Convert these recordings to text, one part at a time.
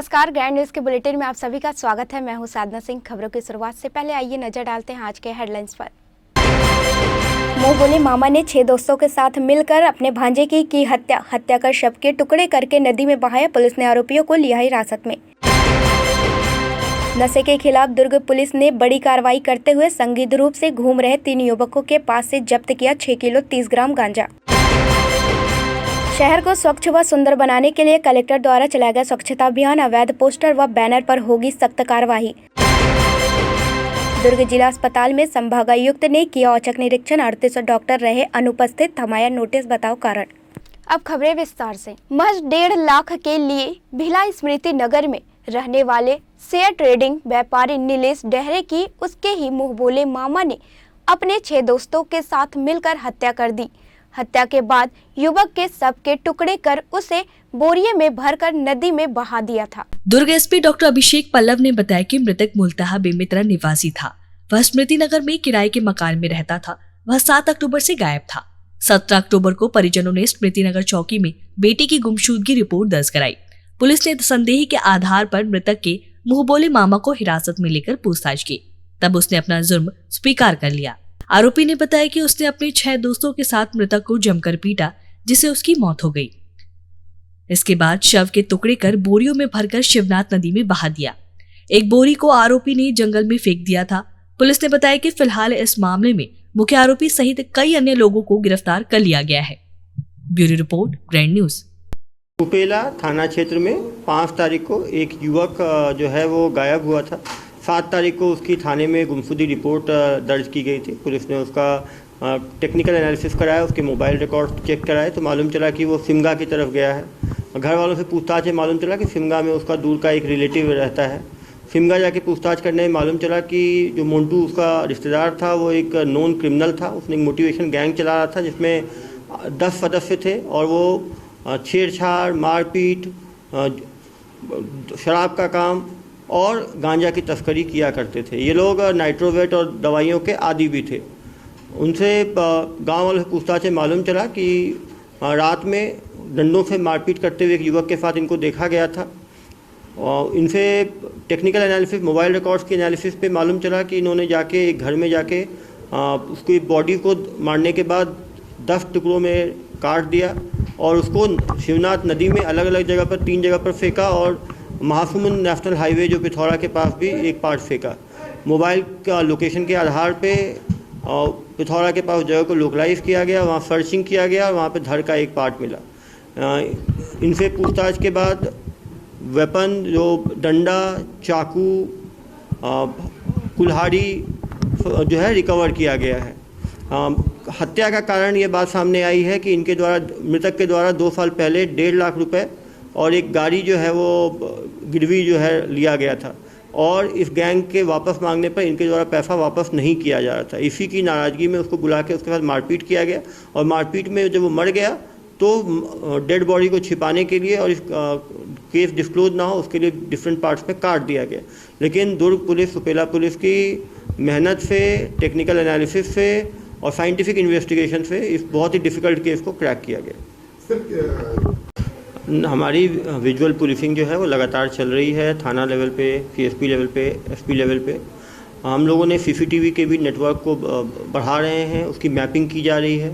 नमस्कार, grand news के bulletin में आप सभी का स्वागत है। मैं हूं साधना सिंह। खबरों की शुरुआत से पहले आइए नजर डालते हैं आज के हेडलाइंस पर। मुंह बोले मामा ने 6 दोस्तों के साथ मिलकर अपने भांजे की हत्या कर शव के टुकड़े करके नदी में बहाया। पुलिस ने आरोपियों को लिया हिरासत में। नशे के खिलाफ दुर्ग पुलिस ने बड़ी कार्रवाई करते हुए संदिग्ध रूप से घूम रहे 3 युवकों के पास से जब्त किया 6 किलो 30 ग्राम गांजा। शहर को स्वच्छ व सुंदर बनाने के लिए कलेक्टर द्वारा चलाया गया स्वच्छता अभियान। अवैध पोस्टर व बैनर पर होगी सख्त कार्रवाई। दुर्ग जिला अस्पताल में संभागायुक्त ने किया औचक निरीक्षण। 38 डॉक्टर रहे अनुपस्थित, थमाया नोटिस, बताओ कारण। अब खबरें विस्तार से। महज 1.5 लाख के लिए भिलाई स्मृति नगर में रहने वाले शेयर ट्रेडिंग व्यापारी नीलेश डेहरे की उसके ही मुंह बोले मामा ने अपने 6 दोस्तों के साथ मिलकर हत्या कर दी। हत्या के बाद युवक के शव के टुकड़े कर उसे बोरिये में भरकर नदी में बहा दिया था। दुर्ग एसपी डॉक्टर अभिषेक पल्लव ने बताया कि मृतक मूलतः बेमित्रा निवासी था। वह स्मृति नगर में किराए के मकान में रहता था। वह 7 अक्टूबर से गायब था। 17 अक्टूबर को परिजनों ने स्मृति नगर चौकी में बेटी की गुमशुदगी रिपोर्ट दर्ज कराई। पुलिस ने संदेह के आधार पर मृतक के मुंह बोले मामा को हिरासत में लेकर पूछताछ की। तब उसने अपना जुर्म स्वीकार कर लिया। आरोपी ने बताया कि उसने अपने 6 दोस्तों के साथ मृतक को जमकर पीटा, जिससे उसकी मौत हो गई। इसके बाद शव के टुकड़े कर बोरियों में भरकर शिवनाथ नदी में बहा दिया। एक बोरी को आरोपी ने जंगल में फेंक दिया था। पुलिस ने बताया कि फिलहाल इस मामले में मुख्य आरोपी सहित कई अन्य लोगों को गिरफ्तार कर लिया गया है। Bureau report, grand news. Kupela थाना क्षेत्र में 5 तारीख को एक युवक जो है वो गायब हुआ था। 7 तारीख को उसकी थाने में गुमशुदगी रिपोर्ट दर्ज की गई थी। पुलिस ने उसका टेक्निकल एनालिसिस कराया, उसके मोबाइल रिकॉर्ड चेक कराए तो मालूम चला कि वो सिमगा की तरफ गया है। घर वालों से पूछताछ में मालूम चला कि सिमगा में उसका दूर का एक रिलेटिव रहता है। सिमगा जाके पूछताछ करने में मालूम चला कि जो मोन्टू उसका रिश्तेदार था वो एक नॉन क्रिमिनल था। उसने एक मोटिवेशन गैंग चला रहा था जिसमें 10 सदस्य थे और वो छेड़छाड़, मारपीट, शराब का काम और गांजा की तस्करी किया करते थे। ये लोग नाइट्रोवेट और दवाइयों के आदी भी थे। उनसे गांव वालों से पूछताछ में मालूम चला कि रात में डंडों से मारपीट करते हुए एक युवक के साथ इनको देखा गया था। और इनसे टेक्निकल एनालिसिस, मोबाइल रिकॉर्ड्स के एनालिसिस पे मालूम चला कि इन्होंने जाके एक घर में जाके उसकी बॉडी को मारने के बाद 10 टुकड़ों में काट दिया और उसको शिवनाथ नदी में अलग अलग जगह पर 3 जगह पर फेंका और महासमुंद नेशनल हाईवे जो पिथौरा के पास भी एक पार्ट फेंका। मोबाइल का लोकेशन के आधार पे पिथौरा के पास जगह को लोकलाइज किया गया, वहाँ सर्चिंग किया गया, वहाँ पे धड़ का एक पार्ट मिला। इनसे पूछताछ के बाद वेपन जो डंडा, चाकू, कुल्हाड़ी जो है रिकवर किया गया है। हत्या का कारण ये बात सामने आई है कि इनके द्वारा, मृतक के द्वारा 2 साल पहले 1.5 लाख रुपए और एक गाड़ी जो है वो गिरवी जो है लिया गया था और इस गैंग के वापस मांगने पर इनके द्वारा पैसा वापस नहीं किया जा रहा था। इसी की नाराज़गी में उसको बुला के उसके साथ मारपीट किया गया और मारपीट में जब वो मर गया तो डेड बॉडी को छिपाने के लिए और इस केस डिस्क्लोज ना हो उसके लिए डिफरेंट पार्ट्स में काट दिया गया। लेकिन दुर्ग पुलिस, सुपेला पुलिस की मेहनत से, टेक्निकल एनालिसिस से और साइंटिफिक इन्वेस्टिगेशन से इस बहुत ही डिफ़िकल्ट केस को क्रैक किया गया। हमारी विजुअल पुलिसिंग जो है वो लगातार चल रही है। थाना लेवल पे, सीएसपी लेवल पे, एसपी लेवल पे हम लोगों ने सीसीटीवी के भी नेटवर्क को बढ़ा रहे हैं, उसकी मैपिंग की जा रही है।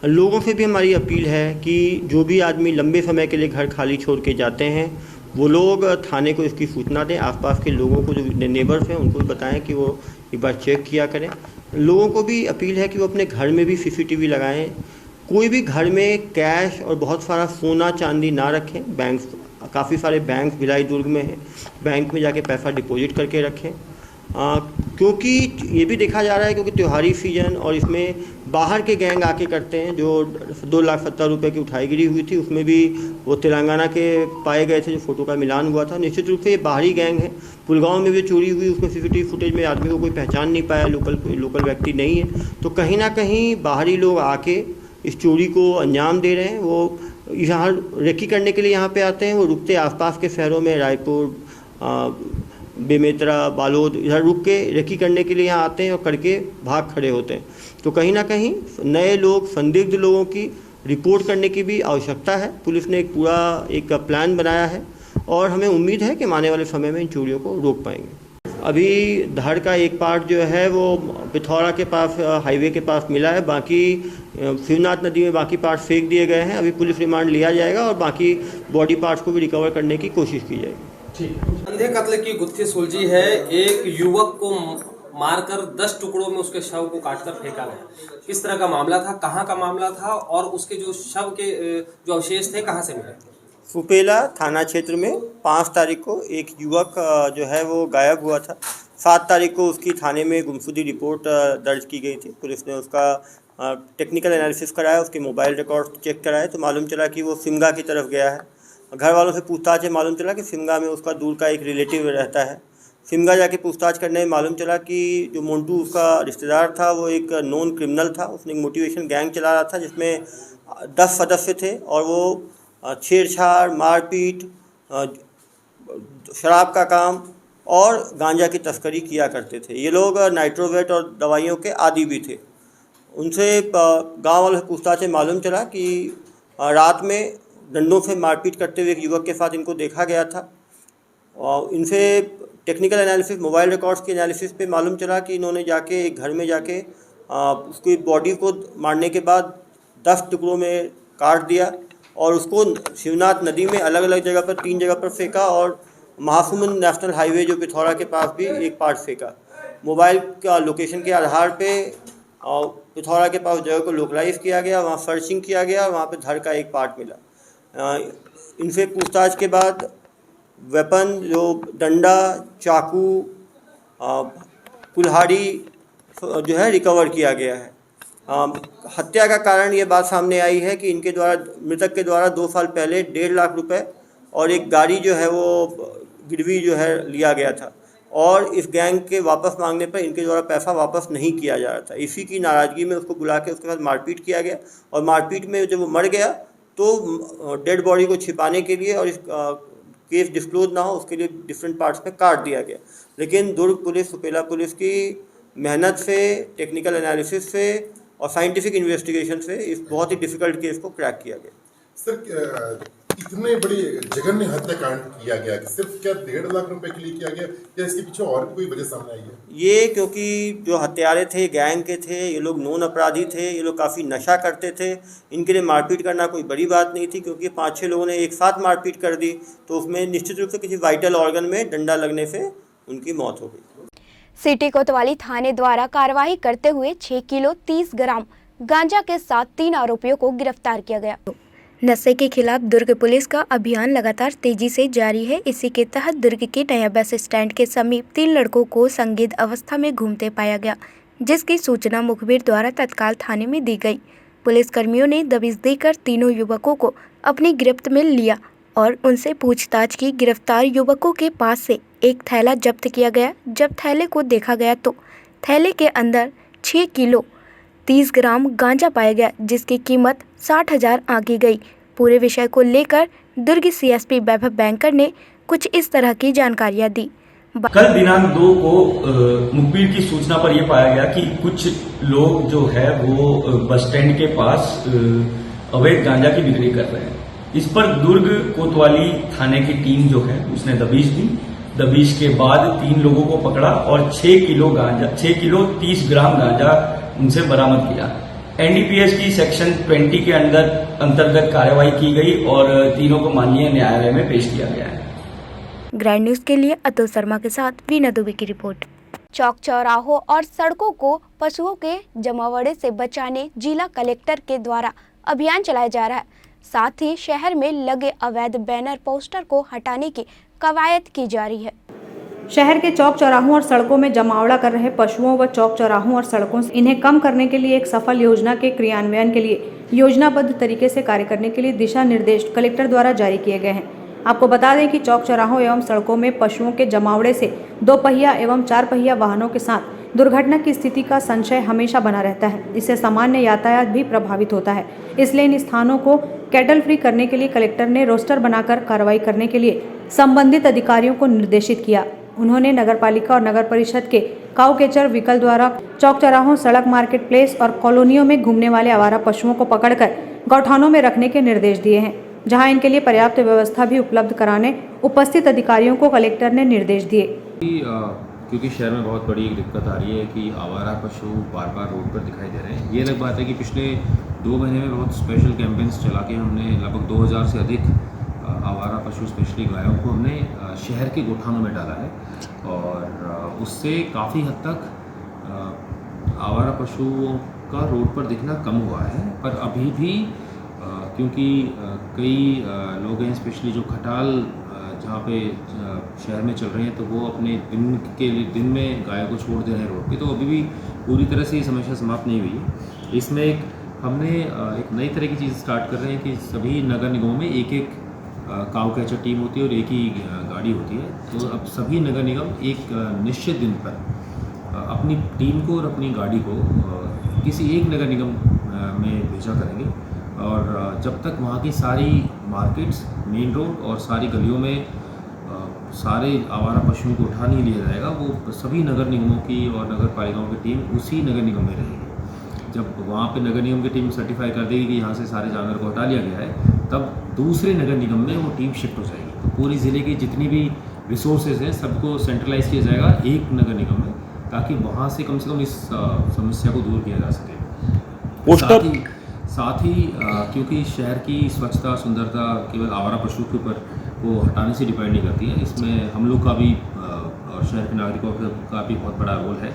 लोगों से भी हमारी अपील है कि जो भी आदमी लंबे समय के लिए घर खाली छोड़ के जाते हैं वो लोग थाने को इसकी सूचना दें। आसपास के लोगों को, जो नेबर्स हैं, उनको भी बताएं कि वो एक बार चेक किया करें। लोगों को भी अपील है कि वो अपने घर में भी सीसीटीवी लगाएं। कोई भी घर में कैश और बहुत सारा सोना चांदी ना रखें। बैंक, काफ़ी सारे बैंक भिलाई दुर्ग में हैं, बैंक में जाके पैसा डिपॉजिट करके रखें। क्योंकि ये भी देखा जा रहा है क्योंकि त्योहारी सीजन और इसमें बाहर के गैंग आके करते हैं। जो 2,70,000 रुपये की उठाईगिरी हुई थी उसमें भी वो तेलंगाना के पाए गए थे, जो फ़ोटो का मिलान हुआ था। निश्चित रूप से ये बाहरी गैंग है। पुलगांव में भी चोरी हुई, उसमें सीसीटीवी फुटेज में आदमी को कोई पहचान नहीं पाया, लोकल व्यक्ति नहीं है। तो कहीं ना कहीं बाहरी लोग आके इस चोरी को अंजाम दे रहे हैं। वो यहाँ रेकी करने के लिए यहाँ पे आते हैं। वो रुकते आसपास के शहरों में, रायपुर, बेमेतरा, बालोद, इधर रुक के रेकी करने के लिए यहाँ आते हैं और करके भाग खड़े होते हैं। तो कहीं ना कहीं नए लोग, संदिग्ध लोगों की रिपोर्ट करने की भी आवश्यकता है। पुलिस ने एक पूरा एक प्लान बनाया है और हमें उम्मीद है कि हम आने वाले समय में इन चोरियों को रोक पाएंगे। अभी धड़ का एक पार्ट जो है वो पिथौरा के पास हाईवे के पास मिला है, बाकी शिवनाथ नदी में बाकी पार्ट फेंक दिए गए हैं। अभी पुलिस रिमांड लिया जाएगा और बाकी बॉडी पार्ट्स को भी रिकवर करने की कोशिश की जाएगी। अंधे कत्ल की गुत्थी सुलझी है। एक युवक को मारकर 10 टुकड़ों में उसके शव को काटकर फेंका गया। किस तरह का मामला था, कहाँ का मामला था और उसके जो शव के जो अवशेष थे कहाँ से मिले? सुपेला थाना क्षेत्र में 5 तारीख को एक युवक जो है वो गायब हुआ था। 7 तारीख को उसकी थाने में गुमशुदगी रिपोर्ट दर्ज की गई थी। पुलिस ने उसका टेक्निकल एनालिसिस कराया, उसके मोबाइल रिकॉर्ड चेक कराए तो मालूम चला कि वो सिमगा की तरफ गया है। घर वालों से पूछताछ से मालूम चला कि सिमगा में उसका दूर का एक रिलेटिव रहता है। सिमगा जाके पूछताछ करने में मालूम चला कि जो मोन्टू उसका रिश्तेदार था वो एक नॉन क्रिमिनल था। उसने एक मोटिवेशन गैंग चला रहा था जिसमें 10 सदस्य थे और वो छेड़छाड़, मारपीट, शराब का काम और गांजा की तस्करी किया करते थे। ये लोग नाइट्रोवेट और दवाइयों के आदी भी थे। उनसे गांव वालों से पूछताछ से मालूम चला कि रात में डंडों से मारपीट करते हुए एक युवक के साथ इनको देखा गया था। और इनसे टेक्निकल एनालिसिस, मोबाइल रिकॉर्ड्स के एनालिसिस पे मालूम चला कि इन्होंने जाके एक घर में जाके उसकी बॉडी को मारने के बाद 10 टुकड़ों में काट दिया और उसको शिवनाथ नदी में अलग अलग जगह पर 3 जगह पर फेंका और महासमुंद नेशनल हाईवे जो पिथौरा के पास भी एक पार्ट फेंका। मोबाइल का लोकेशन के आधार पे पिथौरा के पास जगह को लोकलाइज किया गया, वहाँ सर्चिंग किया गया, वहाँ पे धड़ का एक पार्ट मिला। इनसे पूछताछ के बाद वेपन जो डंडा, चाकू, कुल्हाड़ी जो है रिकवर किया गया है। हत्या का कारण ये बात सामने आई है कि इनके द्वारा, मृतक के द्वारा 2 साल पहले 1.5 लाख रुपए और एक गाड़ी जो है वो गिरवी जो है लिया गया था और इस गैंग के वापस मांगने पर इनके द्वारा पैसा वापस नहीं किया जा रहा था। इसी की नाराज़गी में उसको बुला के उसके साथ मारपीट किया गया और मारपीट में जब वो मर गया तो डेड बॉडी को छिपाने के लिए और इस केस डिस्क्लोज ना हो उसके लिए डिफरेंट पार्ट्स में काट दिया गया। लेकिन दुर्ग पुलिस, सुपेला पुलिस की मेहनत से, टेक्निकल एनालिसिस से और साइंटिफिक इन्वेस्टिगेशन से इस बहुत ही डिफ़िकल्ट केस को क्रैक किया गया। सर, इतने बड़ी जघन्य हत्याकांड किया गया कि सिर्फ क्या 1.5 लाख रुपए के लिए किया गया या इसके पीछे और भी कोई वजह सामने आई है? ये क्योंकि जो हत्यारे थे गैंग के थे, ये लोग नॉन अपराधी थे, ये लोग काफ़ी नशा करते थे। इनके लिए मारपीट करना कोई बड़ी बात नहीं थी क्योंकि 5-6 लोगों ने एक साथ मारपीट कर दी तो उसमें निश्चित रूप से किसी वाइटल ऑर्गन में डंडा लगने से उनकी मौत हो गई। सिटी कोतवाली थाने द्वारा कार्रवाई करते हुए 6 किलो 30 ग्राम गांजा के साथ 3 आरोपियों को गिरफ्तार किया गया। नशे के खिलाफ दुर्ग पुलिस का अभियान लगातार तेजी से जारी है। इसी के तहत दुर्ग के नया बस स्टैंड के समीप 3 लड़कों को संदिग्ध अवस्था में घूमते पाया गया, जिसकी सूचना मुखबिर द्वारा तत्काल थाने में दी गई। पुलिसकर्मियों ने दबिश देकर तीनों युवकों को अपनी गिरफ्त में लिया और उनसे पूछताछ की। गिरफ्तार युवकों के पास से एक थैला जब्त किया गया। जब थैले को देखा गया तो थैले के अंदर 6 किलो 30 ग्राम गांजा पाया गया, जिसकी कीमत 60,000 आंकी गई। पूरे विषय को लेकर दुर्ग सीएसपी वैभव बैंकर ने कुछ इस तरह की जानकारियां दी। कल दिनांक 2 को मुखबिर की सूचना पर यह पाया गया कि कुछ लोग जो है वो बस स्टैंड के पास अवैध गांजा की बिक्री कर रहे हैं। इस पर दुर्ग कोतवाली थाने की टीम जो है उसने दबिश दी। दबिश के बाद 3 लोगों को पकड़ा और 6 किलो 30 ग्राम गांजा उनसे बरामद किया। एनडीपीएस की सेक्शन 20 के अंतर्गत कार्रवाई की गई और तीनों को माननीय न्यायालय में पेश किया गया है। ग्रैंड न्यूज के लिए अतुल शर्मा के साथ वीना दुबे की रिपोर्ट। चौक चौराहों और सड़कों को पशुओं के जमावड़े से बचाने जिला कलेक्टर के द्वारा अभियान चलाया जा रहा है। साथ ही शहर में लगे अवैध बैनर पोस्टर को हटाने की कवायद की जा रही है। शहर के चौक चौराहों और सड़कों में जमावड़ा कर रहे पशुओं व चौक चौराहों और सड़कों से इन्हें कम करने के लिए एक सफल योजना के क्रियान्वयन के लिए योजनाबद्ध तरीके से कार्य करने के लिए दिशा निर्देश कलेक्टर द्वारा जारी किए गए हैं। आपको बता दें कि चौक चौराहों एवं सड़कों में पशुओं के जमावड़े से 2 पहिया एवं 4 पहिया वाहनों के साथ दुर्घटना की स्थिति का संशय हमेशा बना रहता है। इससे सामान्य यातायात भी प्रभावित होता है। इसलिए इन स्थानों को कैटल फ्री करने के लिए कलेक्टर ने रोस्टर बनाकर कार्रवाई करने के लिए संबंधित अधिकारियों को निर्देशित किया। उन्होंने नगरपालिका और नगर परिषद के काऊ कैचर व्हीकल द्वारा चौक चौराहों, सड़क, मार्केट प्लेस और कॉलोनियों में घूमने वाले आवारा पशुओं को पकड़कर गौठानों में रखने के निर्देश दिए हैं। जहां इनके लिए पर्याप्त व्यवस्था भी उपलब्ध कराने उपस्थित अधिकारियों को कलेक्टर ने निर्देश दिए। क्योंकि शहर में बहुत बड़ी एक दिक्कत आ रही है कि आवारा पशु बार बार रोड पर दिखाई दे रहे हैं। ये अलग बात है कि पिछले 2 महीने में बहुत स्पेशल कैंपेन्स चला के हमने लगभग 2000 से अधिक आवारा पशु स्पेशली गायों को हमने शहर के गोठानों में डाला है और उससे काफ़ी हद तक आवारा पशुओं का रोड पर दिखना कम हुआ है। पर अभी भी क्योंकि कई लोग हैं स्पेशली जो खटाल जहाँ पे शहर में चल रहे हैं तो वो अपने दिन में गायों को छोड़ दे रहे हैं रोड पे, तो अभी भी पूरी तरह से ये समस्या समाप्त नहीं हुई है। इसमें हमने एक नई तरह की चीज़ स्टार्ट कर रहे हैं कि सभी नगर निगमों में एक काऊ कैचर टीम होती है और एक ही गाड़ी होती है। तो अब सभी नगर निगम एक निश्चित दिन पर अपनी टीम को और अपनी गाड़ी को किसी एक नगर निगम में भेजा करेंगे और जब तक वहाँ की सारी मार्केट्स, मेन रोड और सारी गलियों में सारे आवारा पशुओं को उठा नहीं लिया जाएगा, वो सभी नगर निगमों की और नगर पालिकाओं की टीम उसी नगर निगम में रहेगी। जब वहाँ पे नगर निगम की टीम सर्टिफाई कर देगी कि यहाँ से सारे जानवर को हटा लिया गया है, तब दूसरे नगर निगम में वो टीम शिफ्ट हो जाएगी। तो पूरी ज़िले की जितनी भी रिसोर्सेज हैं सबको सेंट्रलाइज किया जाएगा एक नगर निगम में, ताकि वहाँ से कम इस समस्या को दूर किया जा सके। साथ ही क्योंकि शहर की स्वच्छता सुंदरता केवल आवारा पशु के ऊपर को हटाने से डिपेंड नहीं करती है, इसमें हम लोग का भी और शहर के नागरिकों का भी बहुत बड़ा रोल है।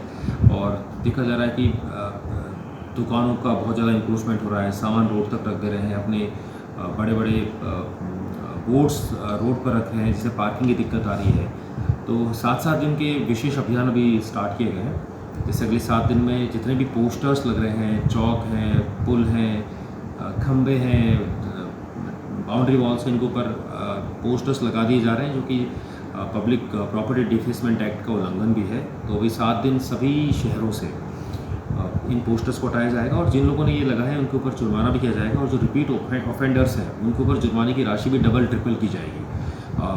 और देखा जा रहा है कि दुकानों का बहुत ज़्यादा इंक्रोचमेंट हो रहा है, सामान रोड तक रख दे रहे हैं, अपने बड़े बड़े बोर्ड्स रोड पर रख रहे हैं, जिससे पार्किंग की दिक्कत आ रही है। तो 7 दिन के विशेष अभियान अभी स्टार्ट किए गए हैं। जैसे अगले 7 दिन में जितने भी पोस्टर्स लग रहे हैं, चौक हैं, पुल हैं, खंबे हैं, बाउंड्री वॉल्स हैं, इनके ऊपर पोस्टर्स लगा दिए जा रहे हैं जो कि पब्लिक प्रॉपर्टी डिफेसमेंट एक्ट का उल्लंघन भी है। तो अभी 7 दिन सभी शहरों से इन पोस्टर्स को हटाया जाएगा और जिन लोगों ने ये लगाया है उनके ऊपर जुर्माना भी किया जाएगा और जो रिपीट ऑफेंडर्स हैं उनके ऊपर जुर्माने की राशि भी डबल ट्रिपल की जाएगी।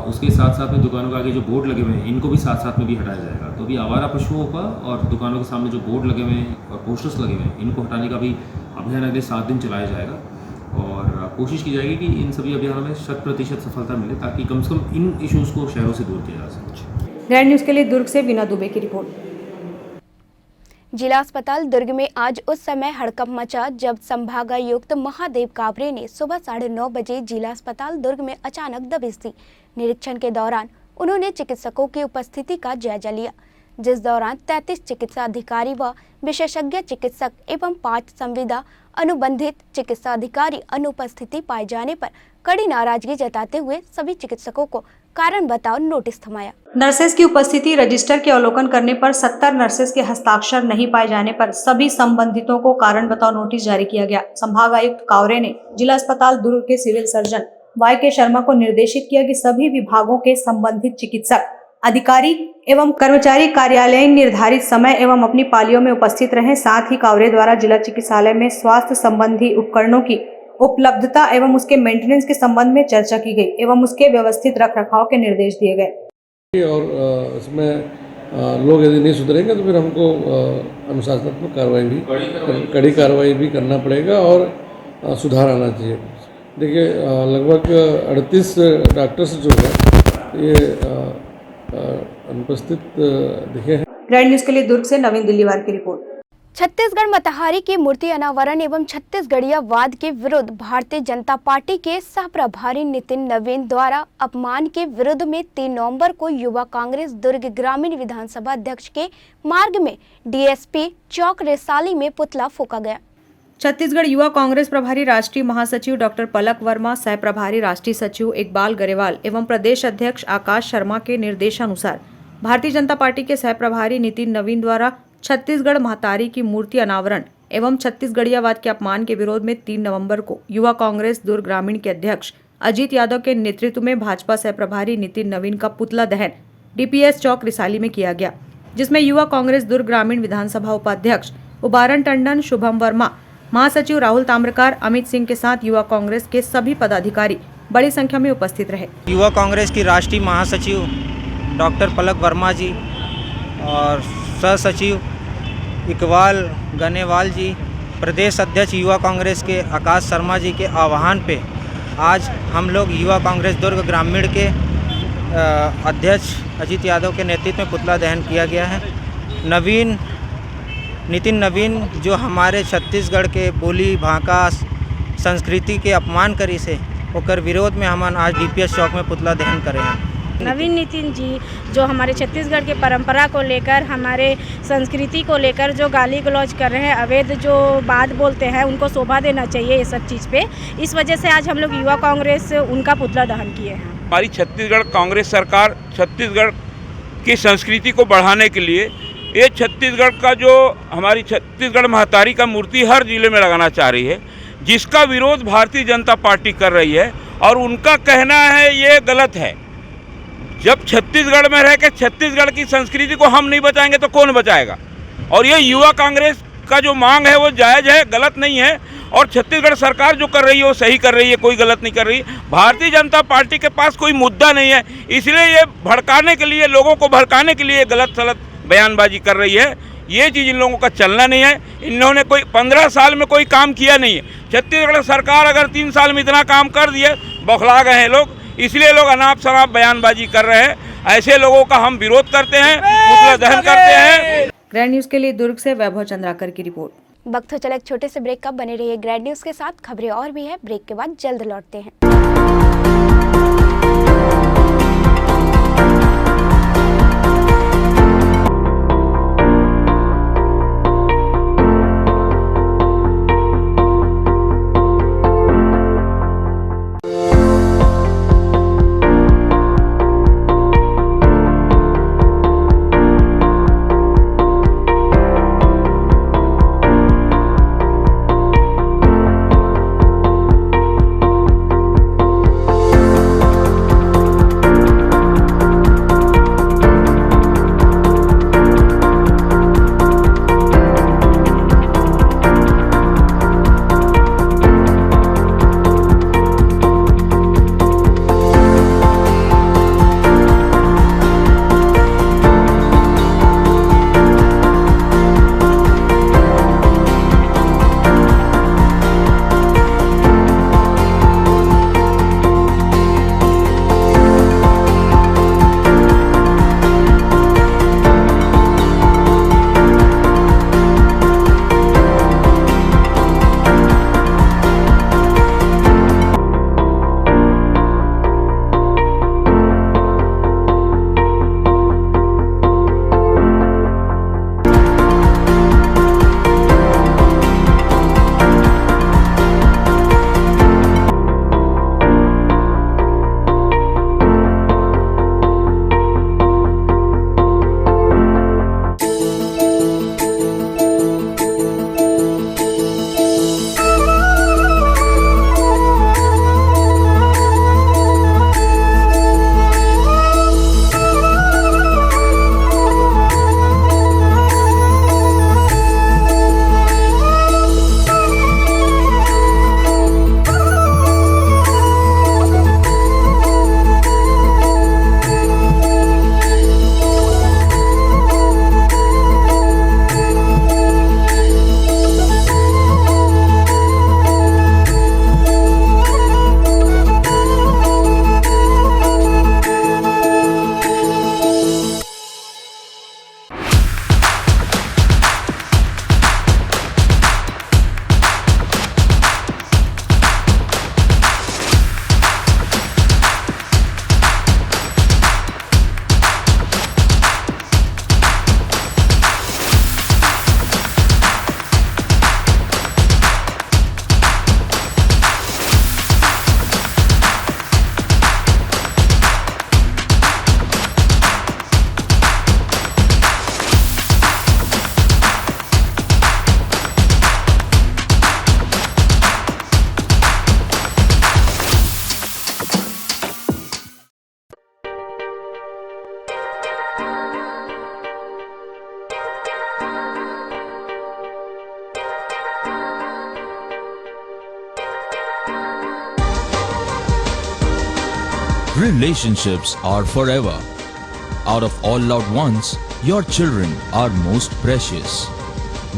उसके साथ में दुकानों के आगे जो बोर्ड लगे हुए हैं इनको भी साथ में भी हटाया जाएगा। तो अभी आवारा पशुओं का और दुकानों के सामने जो बोर्ड लगे हुए हैं और पोस्टर्स लगे हुए हैं इनको हटाने का भी अभियान अगले 7 दिन चलाया जाएगा और कोशिश की जाएगी कि इन सभी अभियानों में 100% सफलता मिले, ताकि कम से कम इन इश्यूज़ को शहरों से दूर किया जा सके। ग्रैंड न्यूज़ के लिए दुर्ग से बीना दुबे की रिपोर्ट। जिला अस्पताल दुर्ग में आज उस समय हड़कंप मचा जब संभागायुक्त महादेव कावरे ने सुबह 9:30 बजे जिला अस्पताल दुर्ग में अचानक दबिश दी। निरीक्षण के दौरान उन्होंने चिकित्सकों की उपस्थिति का जायजा लिया, जिस दौरान 33 चिकित्सा अधिकारी व विशेषज्ञ चिकित्सक एवं 5 संविदा अनुबंधित चिकित्सा अधिकारी अनुपस्थिति पाए जाने पर कड़ी नाराजगी जताते हुए सभी चिकित्सकों को कारण बताओ नोटिस थमाया। नर्सेस की उपस्थिति रजिस्टर के अवलोकन करने पर 70 नर्सेस के हस्ताक्षर नहीं पाए जाने पर सभी संबंधितों को कारण बताओ नोटिस जारी किया गया। संभागायुक्त कावरे ने जिला अस्पताल दुर्ग के सिविल सर्जन YK शर्मा को निर्देशित किया कि सभी विभागों के संबंधित चिकित्सक अधिकारी एवं कर्मचारी कार्यालय निर्धारित समय एवं अपनी पालियों में उपस्थित रहें। साथ ही कावरे द्वारा जिला चिकित्सालय में स्वास्थ्य संबंधी उपकरणों की उपलब्धता एवं उसके मेंटेनेंस के संबंध में चर्चा की गई एवं उसके व्यवस्थित रखरखाव के निर्देश दिए गए। और इसमें लोग यदि नहीं सुधरेंगे तो फिर हमको अनुशासनात्मक कार्रवाई कड़ी कार्रवाई भी करना पड़ेगा और सुधार आना चाहिए। देखिए लगभग 38 डॉक्टर्स जो है ये अनुपस्थित दिखे हैं। ग्रैंड न्यूज़ के लिए दुर्ग से नवीन दिल्लीवार की रिपोर्ट। छत्तीसगढ़ मतहारी की मूर्ति अनावरण एवं छत्तीसगढ़ियावाद के विरुद्ध भारतीय जनता पार्टी के सह प्रभारी नितिन नवीन द्वारा अपमान के विरुद्ध में 3 नवंबर को युवा कांग्रेस दुर्ग ग्रामीण विधानसभा अध्यक्ष के मार्ग में DSP चौक रिसाली में पुतला फूंका गया। छत्तीसगढ़ युवा कांग्रेस प्रभारी राष्ट्रीय महासचिव डॉक्टर पलक वर्मा, सह प्रभारी राष्ट्रीय सचिव इकबाल गरेवाल एवं प्रदेश अध्यक्ष आकाश शर्मा के निर्देशानुसार भारतीय जनता पार्टी के सह प्रभारी नितिन नवीन द्वारा छत्तीसगढ़ महतारी की मूर्ति अनावरण एवं छत्तीसगढ़ियावाद के अपमान के विरोध में 3 नवंबर को युवा कांग्रेस दुर्ग ग्रामीण के अध्यक्ष अजीत यादव के नेतृत्व में भाजपा सह प्रभारी नितिन नवीन का पुतला दहन DPS चौक रिसाली में किया गया, जिसमें युवा कांग्रेस दुर्ग ग्रामीण विधानसभा उपाध्यक्ष उबारन टंडन, शुभम वर्मा, महासचिव राहुल ताम्रकार, अमित सिंह के साथ युवा कांग्रेस के सभी पदाधिकारी बड़ी संख्या में उपस्थित रहे। युवा कांग्रेस की राष्ट्रीय महासचिव डॉक्टर पलक वर्मा जी और सह सचिव इकबाल गनेवाल जी, प्रदेश अध्यक्ष युवा कांग्रेस के आकाश शर्मा जी के आह्वान पे आज हम लोग युवा कांग्रेस दुर्ग ग्रामीण के अध्यक्ष अजीत यादव के नेतृत्व में पुतला दहन किया गया है। नितिन नवीन जो हमारे छत्तीसगढ़ के बोली भाषा संस्कृति के अपमान करी से ओकर विरोध में हम आज डीपीएस चौक में पुतला दहन करे हैं। नवीन नितिन जी जो हमारे छत्तीसगढ़ के परंपरा को लेकर, हमारे संस्कृति को लेकर जो गाली गलौज कर रहे हैं, अवैध जो बात बोलते हैं, उनको शोभा देना चाहिए ये सब चीज़ पे। इस वजह से आज हम लोग युवा कांग्रेस उनका पुतला दहन किए हैं। हमारी छत्तीसगढ़ कांग्रेस सरकार छत्तीसगढ़ की संस्कृति को बढ़ाने के लिए ये छत्तीसगढ़ का जो हमारी छत्तीसगढ़ महतारी का मूर्ति हर जिले में लगाना चाह रही है, जिसका विरोध भारतीय जनता पार्टी कर रही है और उनका कहना है ये गलत है। जब छत्तीसगढ़ में रह के छत्तीसगढ़ की संस्कृति को हम नहीं बचाएंगे तो कौन बचाएगा। और ये युवा कांग्रेस का जो मांग है वो जायज़ है, गलत नहीं है। और छत्तीसगढ़ सरकार जो कर रही है वो सही कर रही है, कोई गलत नहीं कर रही। भारतीय जनता पार्टी के पास कोई मुद्दा नहीं है, इसलिए ये भड़काने के लिए, लोगों को भड़काने के लिए गलत सलत बयानबाजी कर रही है। ये चीज़ इन लोगों का चलना नहीं है। इन्होंने कोई 15 साल में कोई काम किया नहीं है। छत्तीसगढ़ सरकार अगर 3 साल में इतना काम कर दिए, बौखला गए हैं लोग, इसलिए लोग अनाप शनाप बयानबाजी कर रहे हैं। ऐसे लोगों का हम विरोध करते हैं, पुतला दहन करते हैं। ग्रैंड न्यूज़ के लिए दुर्ग से वैभव चंद्राकर की रिपोर्ट। वक्त हो चला एक छोटे से ब्रेक का, बने रहिए ग्रैंड न्यूज़ के साथ। खबरें और भी है, ब्रेक के बाद जल्द लौटते हैं। Relationships are forever. Out of all loved ones, your children are most precious.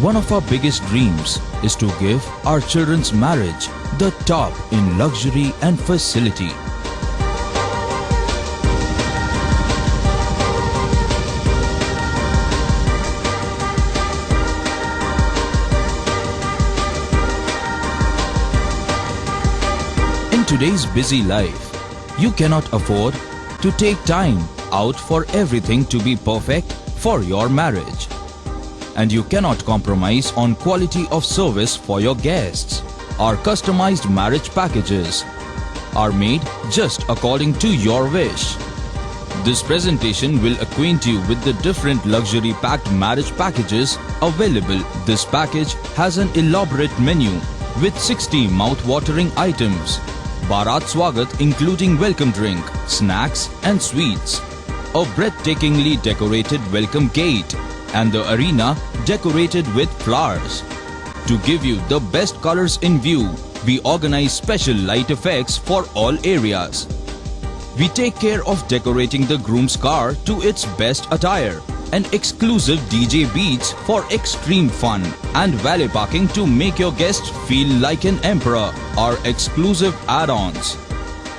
One of our biggest dreams is to give our children's marriage the top in luxury and facility. In today's busy life, you cannot afford to take time out for everything to be perfect for your marriage. And you cannot compromise on quality of service for your guests. Our customized marriage packages are made just according to your wish. This presentation will acquaint you with the different luxury packed marriage packages available. This package has an elaborate menu with 60 mouth-watering items. Bharat Swagat including welcome drink, snacks and sweets, a breathtakingly decorated welcome gate and the arena decorated with flowers. To give you the best colors in view, we organize special light effects for all areas. We take care of decorating the groom's car to its best attire and exclusive DJ beats for extreme fun and valet parking to make your guests feel like an emperor. Our exclusive add-ons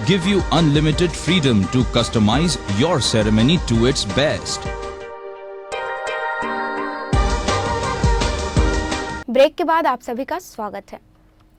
give you unlimited freedom to customize your ceremony to its best. Break के बाद आप सभी का स्वागत है।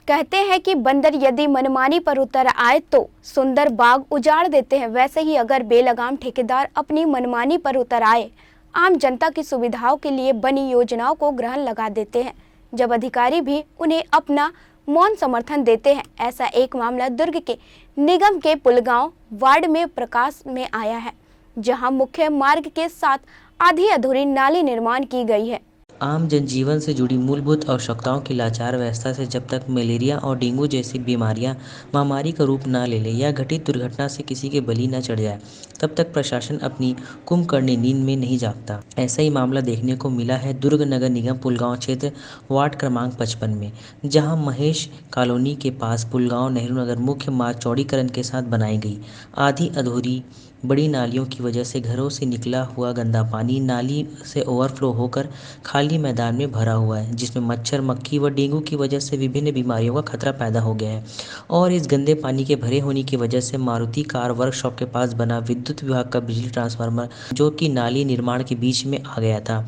कहते हैं कि बंदर यदि मनमानी पर उतर आए तो सुंदर बाग उजाड़ देते हैं, वैसे ही अगर बेलगाम ठेकेदार अपनी मनमानी पर उतर आए, आम जनता की सुविधाओं के लिए बनी योजनाओं को ग्रहण लगा देते हैं, जब अधिकारी भी उन्हें अपना मौन समर्थन देते हैं। ऐसा एक मामला दुर्ग के निगम के पुलगांव वार्ड में प्रकाश में आया है, जहां मुख्य मार्ग के साथ आधी अधूरी नाली निर्माण की गई है। आम जनजीवन से जुड़ी मूलभूत आवश्यकताओं की लाचार व्यवस्था से जब तक मलेरिया और डेंगू जैसी बीमारियां महामारी का रूप ना ले ले या घटित दुर्घटना से किसी के बलि न चढ़ जाए, तब तक प्रशासन अपनी कुंभकर्णी नींद में नहीं जागता। ऐसा ही मामला देखने को मिला है दुर्ग नगर निगम पुलगांव क्षेत्र वार्ड क्रमांक 55 में, जहां महेश कॉलोनी के पास पुलगांव नेहरू नगर मुख्य मार्ग चौड़ीकरण के साथ बनाई गई आधी अधूरी बड़ी नालियों की वजह से घरों से निकला हुआ गंदा पानी नाली से ओवरफ्लो होकर खाली मैदान में भरा हुआ है, जिसमें मच्छर, मक्खी व डेंगू की वजह से विभिन्न बीमारियों का खतरा पैदा हो गया है। और इस गंदे पानी के भरे होने की वजह से मारुति कार वर्कशॉप के पास बना विद्युत विभाग का बिजली ट्रांसफार्मर, जो कि नाली निर्माण के बीच में आ गया था,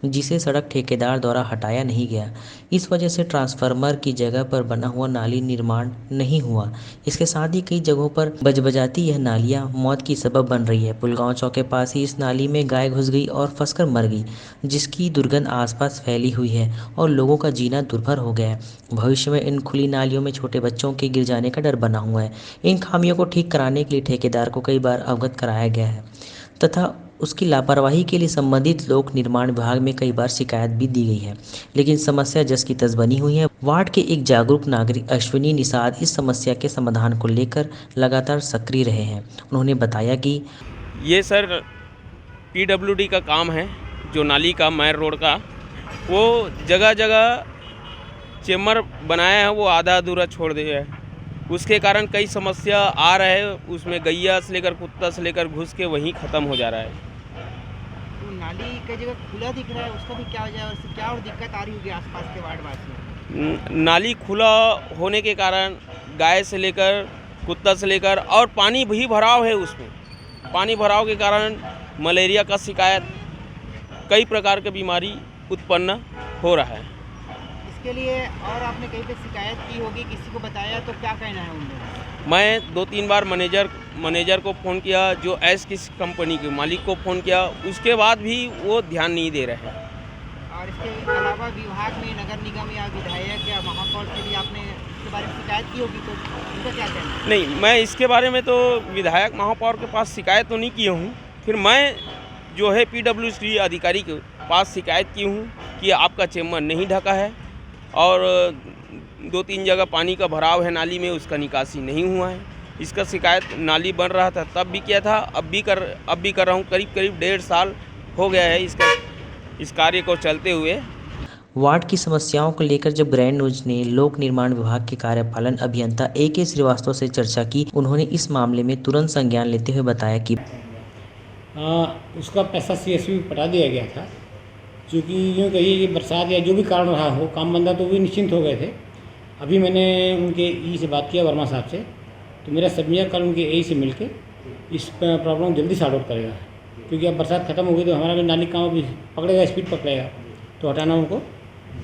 जिसे सड़क ठेकेदार द्वारा हटाया नहीं गया। इस वजह से ट्रांसफार्मर की जगह पर बना हुआ नाली निर्माण नहीं हुआ। इसके साथ ही कई जगहों पर बजबजाती यह नालियां मौत की सबब बन रही है। पुलगांव चौक के पास ही इस नाली में गाय घुस गई और फंसकर मर गई, जिसकी दुर्गंध आसपास फैली हुई है और लोगों का जीना दुर्भर हो गया है। भविष्य में इन खुली नालियों में छोटे बच्चों के गिर जाने का डर बना हुआ है। इन खामियों को ठीक कराने के लिए ठेकेदार को कई बार अवगत कराया गया है तथा उसकी लापरवाही के लिए संबंधित लोक निर्माण विभाग में कई बार शिकायत भी दी गई है, लेकिन समस्या जस की तस बनी हुई है। वार्ड के एक जागरूक नागरिक अश्विनी निषाद इस समस्या के समाधान को लेकर लगातार सक्रिय रहे हैं। उन्होंने बताया कि ये सर PWD का काम है, जो नाली का मैर रोड का, वो जगह जगह चेम्बर बनाया है, वो आधा अधूरा छोड़ दिया है। उसके कारण कई समस्या आ रहा है, उसमें गैया से लेकर कुत्ता से लेकर घुस के वहीं ख़त्म हो जा रहा है। तो नाली कई जगह खुला दिख रहा है, उसका भी क्या वजह है, उससे क्या और दिक्कत आ रही होगी आसपास के वार्ड वासियों? नाली खुला होने के कारण गाय से लेकर कुत्ता से लेकर और पानी भी भराव है, उसमें पानी भराव के कारण मलेरिया का शिकायत, कई प्रकार की बीमारी उत्पन्न हो रहा है। इसके लिए और आपने कहीं पे शिकायत की होगी, किसी को बताया, तो क्या कहना है उनमें? मैं 2-3 बार मैनेजर को फ़ोन किया, जो एस किस कंपनी के मालिक को फ़ोन किया, उसके बाद भी वो ध्यान नहीं दे रहे हैं। और इसके अलावा विभाग में नगर निगम या विधायक या महापौर से भी आपने इसके बारे में शिकायत की होगी, तो उनका क्या कहना है? नहीं, मैं इसके बारे में तो विधायक महापौर के पास शिकायत तो नहीं की हूँ, फिर मैं जो है PWD अधिकारी के पास शिकायत की हूँ कि आपका चेम्बर नहीं ढका है और 2-3 जगह पानी का भराव है नाली में, उसका निकासी नहीं हुआ है। इसका शिकायत नाली बन रहा था तब भी किया था, अब भी कर रहा हूँ। करीब 1.5 साल हो गया है इस कार्य को चलते हुए। वार्ड की समस्याओं को लेकर जब ग्रैंड न्यूज ने लोक निर्माण विभाग के कार्यपालन अभियंता AK श्रीवास्तव से चर्चा की, उन्होंने इस मामले में तुरंत संज्ञान लेते हुए बताया कि उसका पैसा CSV में पटा दिया गया था, क्योंकि यूँ कहिए कि बरसात या जो भी कारण रहा हो, काम बंदा तो भी निश्चिंत हो गए थे। अभी मैंने उनके ई से बात किया वर्मा साहब से, तो मेरा सबमिया कल उनके ए से मिलके इस प्रॉब्लम जल्दी सॉर्ट आउट करेगा, क्योंकि अब बरसात खत्म हो गई तो हमारा भी नाली काम भी पकड़ेगा, स्पीड पकड़ेगा, तो हटाना उनको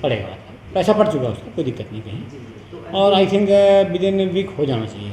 पड़ेगा। पैसा पड़ चुका है उसका, कोई दिक्कत नहीं कहीं, और I think within week हो जाना चाहिए।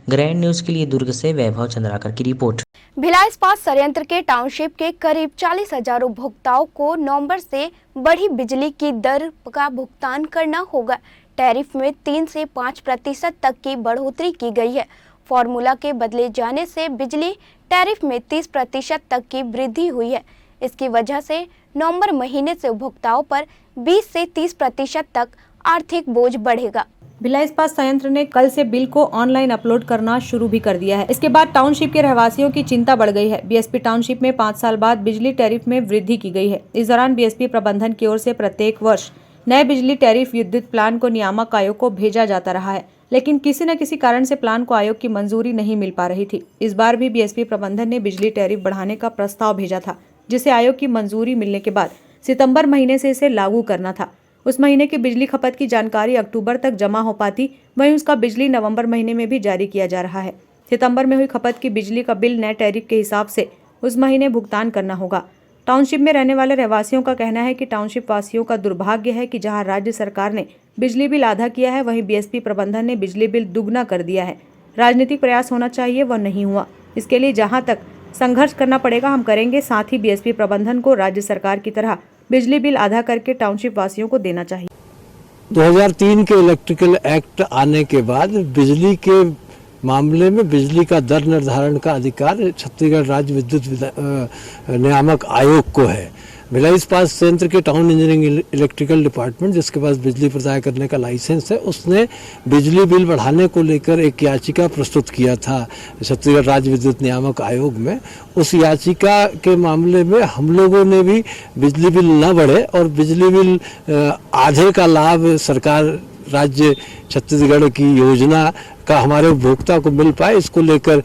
ग्रैंड न्यूज़ के लिए दुर्ग से वैभव चंद्राकर की रिपोर्ट। भिलाई इस्पात संयंत्र के टाउनशिप के करीब 40,000 उपभोक्ताओं को नवंबर से बढ़ी बिजली की दर का भुगतान करना होगा। टैरिफ में 3 से 5% तक की बढ़ोतरी की गई है। फॉर्मूला के बदले जाने से बिजली टैरिफ में 30% तक की वृद्धि हुई है। इसकी वजह से नवंबर महीने से उपभोक्ताओं पर 20 से 30% तक आर्थिक बोझ बढ़ेगा। भिलाई इस्पात संयंत्र ने कल से बिल को ऑनलाइन अपलोड करना शुरू भी कर दिया है। इसके बाद टाउनशिप के रहवासियों की चिंता बढ़ गई है। बीएसपी टाउनशिप में 5 साल बाद बिजली टैरिफ में वृद्धि की गई है। इस दौरान बीएसपी प्रबंधन की ओर से प्रत्येक वर्ष नए बिजली टैरिफ विद्युत प्लान को नियामक आयोग को भेजा जाता रहा है, लेकिन किसी न किसी कारण से प्लान को आयोग की मंजूरी नहीं मिल पा रही थी। इस बार भी बीएसपी प्रबंधन ने बिजली टैरिफ बढ़ाने का प्रस्ताव भेजा था, जिसे आयोग की मंजूरी मिलने के बाद सितंबर महीने से इसे लागू करना था। उस महीने की बिजली खपत की जानकारी अक्टूबर तक जमा हो पाती, वहीं उसका बिजली नवंबर महीने में भी जारी किया जा रहा है। सितंबर में हुई खपत की बिजली का बिल नए टैरिफ के हिसाब से उस महीने भुगतान करना होगा। टाउनशिप में रहने वाले रहवासियों का कहना है कि टाउनशिप वासियों का दुर्भाग्य है कि जहां राज्य सरकार ने बिजली बिल आधा किया है, वहीं बीएसपी प्रबंधन ने बिजली बिल दुगना कर दिया है। राजनीतिक प्रयास होना चाहिए, वह नहीं हुआ। इसके लिए जहां तक संघर्ष करना पड़ेगा हम करेंगे। साथ ही बीएसपी प्रबंधन को राज्य सरकार की तरह बिजली बिल आधा करके टाउनशिप वासियों को देना चाहिए। 2003 के इलेक्ट्रिकल एक्ट आने के बाद बिजली के मामले में बिजली का दर निर्धारण का अधिकार छत्तीसगढ़ राज्य विद्युत नियामक आयोग को है। भिलाई इस्पात संयंत्र के टाउन इंजीनियरिंग इलेक्ट्रिकल डिपार्टमेंट, जिसके पास बिजली प्रदाय करने का लाइसेंस है, उसने बिजली बिल बढ़ाने को लेकर एक याचिका प्रस्तुत किया था छत्तीसगढ़ राज्य विद्युत नियामक आयोग में। उस याचिका के मामले में हम लोगों ने भी बिजली बिल न बढ़े और बिजली बिल आधे का लाभ सरकार राज्य छत्तीसगढ़ की योजना का हमारे उपभोक्ता को मिल पाए, इसको लेकर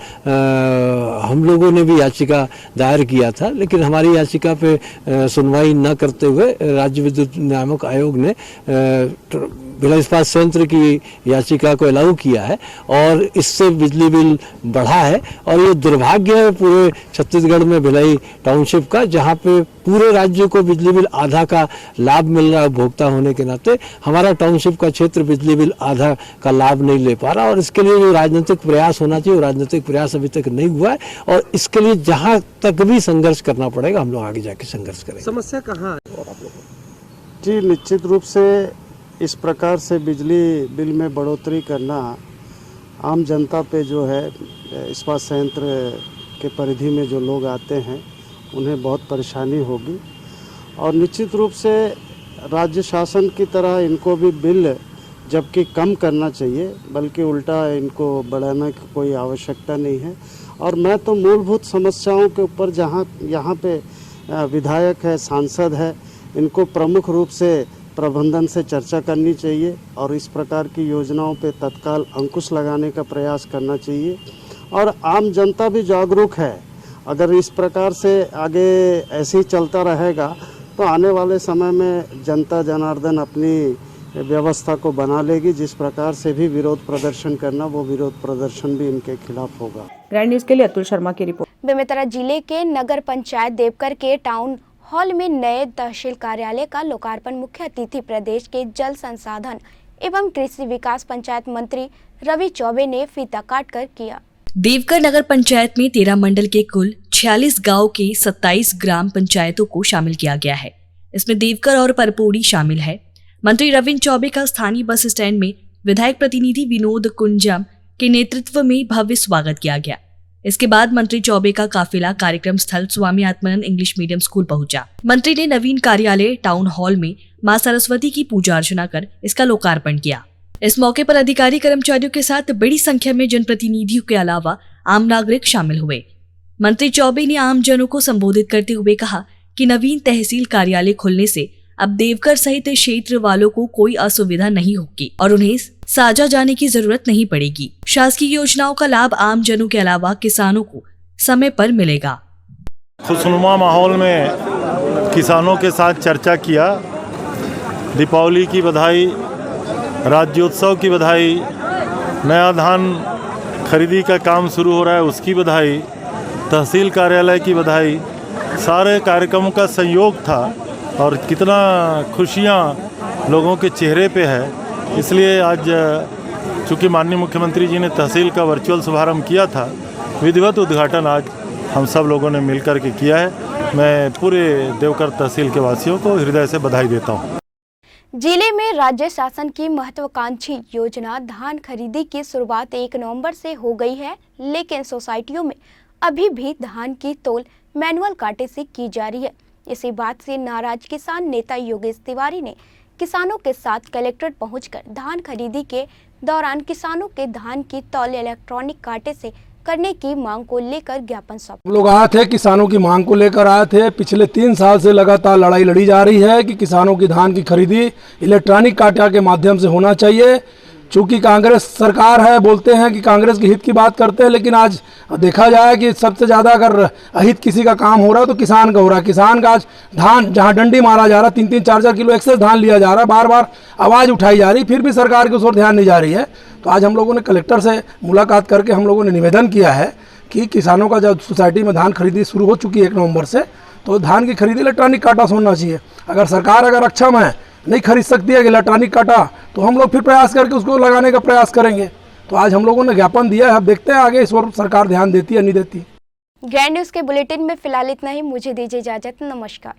हम लोगों ने भी याचिका दायर किया था। लेकिन हमारी याचिका पे सुनवाई न करते हुए राज्य विद्युत नियामक आयोग ने भिलाई इस्पात संयंत्र की याचिका को अलाउ किया है और इससे बिजली बिल बढ़ा है। और ये दुर्भाग्य है पूरे छत्तीसगढ़ में भिलाई टाउनशिप का, जहाँ पे पूरे राज्य को बिजली बिल आधा का लाभ मिल रहा है उपभोक्ता होने के नाते। हमारा टाउनशिप का क्षेत्र बिजली बिल आधा का लाभ नहीं ले पा रहा और इसके लिए जो राजनीतिक प्रयास होना चाहिए वो राजनीतिक प्रयास अभी तक नहीं हुआ है और इसके लिए जहाँ तक भी संघर्ष करना पड़ेगा हम लोग आगे जाके संघर्ष करेंगे। समस्या कहाँ है? जी, निश्चित रूप से इस प्रकार से बिजली बिल में बढ़ोतरी करना आम जनता पे जो है इस्पात संयंत्र के परिधि में जो लोग आते हैं उन्हें बहुत परेशानी होगी और निश्चित रूप से राज्य शासन की तरह इनको भी बिल जबकि कम करना चाहिए, बल्कि उल्टा इनको बढ़ाने की कोई आवश्यकता नहीं है। और मैं तो मूलभूत समस्याओं के ऊपर जहाँ यहाँ पे विधायक है, सांसद है, इनको प्रमुख रूप से प्रबंधन से चर्चा करनी चाहिए और इस प्रकार की योजनाओं पे तत्काल अंकुश लगाने का प्रयास करना चाहिए। और आम जनता भी जागरूक है। अगर इस प्रकार से आगे ऐसे ही चलता रहेगा तो आने वाले समय में जनता जनार्दन अपनी व्यवस्था को बना लेगी। जिस प्रकार से भी विरोध प्रदर्शन करना, वो विरोध प्रदर्शन भी इनके खिलाफ होगा। ग्रैंड न्यूज़ के लिए अतुल शर्मा की रिपोर्ट। बेमेतरा जिले के नगर पंचायत देवकर के टाउन हॉल में नए तहसील कार्यालय का लोकार्पण मुख्य अतिथि प्रदेश के जल संसाधन एवं कृषि विकास पंचायत मंत्री रवि चौबे ने फीता काटकर किया। देवकर नगर पंचायत में 13 मंडल के कुल 46 गांव के 27 ग्राम पंचायतों को शामिल किया गया है। इसमें देवकर और परपोड़ी शामिल है। मंत्री रविंद्र चौबे का स्थानीय बस स्टैंड में विधायक प्रतिनिधि विनोद कुंजम के नेतृत्व में भव्य स्वागत किया गया। इसके बाद मंत्री चौबे का काफिला कार्यक्रम स्थल Swami Atmanand English medium school पहुंचा। मंत्री ने नवीन कार्यालय टाउन हॉल में मां सरस्वती की पूजा अर्चना कर इसका लोकार्पण किया। इस मौके पर अधिकारी कर्मचारियों के साथ बड़ी संख्या में जनप्रतिनिधियों के अलावा आम नागरिक शामिल हुए। मंत्री चौबे ने आम जनों को संबोधित करते हुए कहा कि नवीन तहसील कार्यालय खुलने से अब देवकर सहित क्षेत्र वालों को कोई असुविधा नहीं होगी और उन्हें साजा जाने की जरूरत नहीं पड़ेगी। शासकीय योजनाओं का लाभ आम जनों के अलावा किसानों को समय पर मिलेगा। खुशनुमा माहौल में किसानों के साथ चर्चा किया, दीपावली की बधाई राज्योत्सव की बधाई, नया धान खरीदी का काम शुरू हो रहा है उसकी बधाई, तहसील कार्यालय की बधाई, सारे कार्यक्रमों का संयोग था और कितना खुशियाँ लोगों के चेहरे पे है। इसलिए आज चूँकि माननीय मुख्यमंत्री जी ने तहसील का वर्चुअल शुभारंभ किया था, विधिवत उद्घाटन आज हम सब लोगों ने मिलकर के किया है। मैं पूरे देवकर तहसील के वासियों को हृदय से बधाई देता हूँ। जिले में राज्य शासन की महत्वाकांक्षी योजना धान खरीदी की शुरुआत 1 नवंबर से हो गई है, लेकिन सोसाइटियों में अभी भी धान की तौल मैनुअल कांटे से की जा रही है। इसी बात से नाराज किसान नेता योगेश तिवारी ने किसानों के साथ कलेक्ट्रेट पहुंचकर धान खरीदी के दौरान किसानों के धान की तौल इलेक्ट्रॉनिक कांटे से करने की मांग को लेकर ज्ञापन सौंपा। लोग आए थे, किसानों की मांग को लेकर आए थे। पिछले 3 साल से लगातार लड़ाई लड़ी जा रही है कि किसानों की धान की खरीदी इलेक्ट्रॉनिक कांटा के माध्यम से होना चाहिए। चूंकि कांग्रेस सरकार है, बोलते हैं कि कांग्रेस की हित की बात करते हैं, लेकिन आज देखा जाए कि सबसे ज़्यादा अगर अहित किसी का काम हो रहा है तो किसान का हो रहा है। किसान का आज धान जहां डंडी मारा जा रहा है, 3-3, 4-4 किलो एक्सेस धान लिया जा रहा है, बार बार आवाज़ उठाई जा रही, फिर भी सरकार की उस ओर ध्यान नहीं जा रही है। तो आज हम लोगों ने कलेक्टर से मुलाकात करके हम लोगों ने निवेदन किया है कि किसानों का जब सोसाइटी में धान खरीदी शुरू हो चुकी है 1 नवंबर से, तो धान की खरीदी इलेक्ट्रॉनिक कांटा से होना चाहिए। अगर सरकार अगर अक्षम है, नहीं खरीद सकती है इलेक्ट्रॉनिक कांटा, तो हम लोग फिर प्रयास करके उसको लगाने का प्रयास करेंगे। तो आज हम लोगों ने ज्ञापन दिया है, अब देखते हैं आगे इस ओर सरकार ध्यान देती है नहीं देती। ग्रैंड न्यूज़ के बुलेटिन में फिलहाल इतना ही। मुझे दीजिए इजाजत। नमस्कार।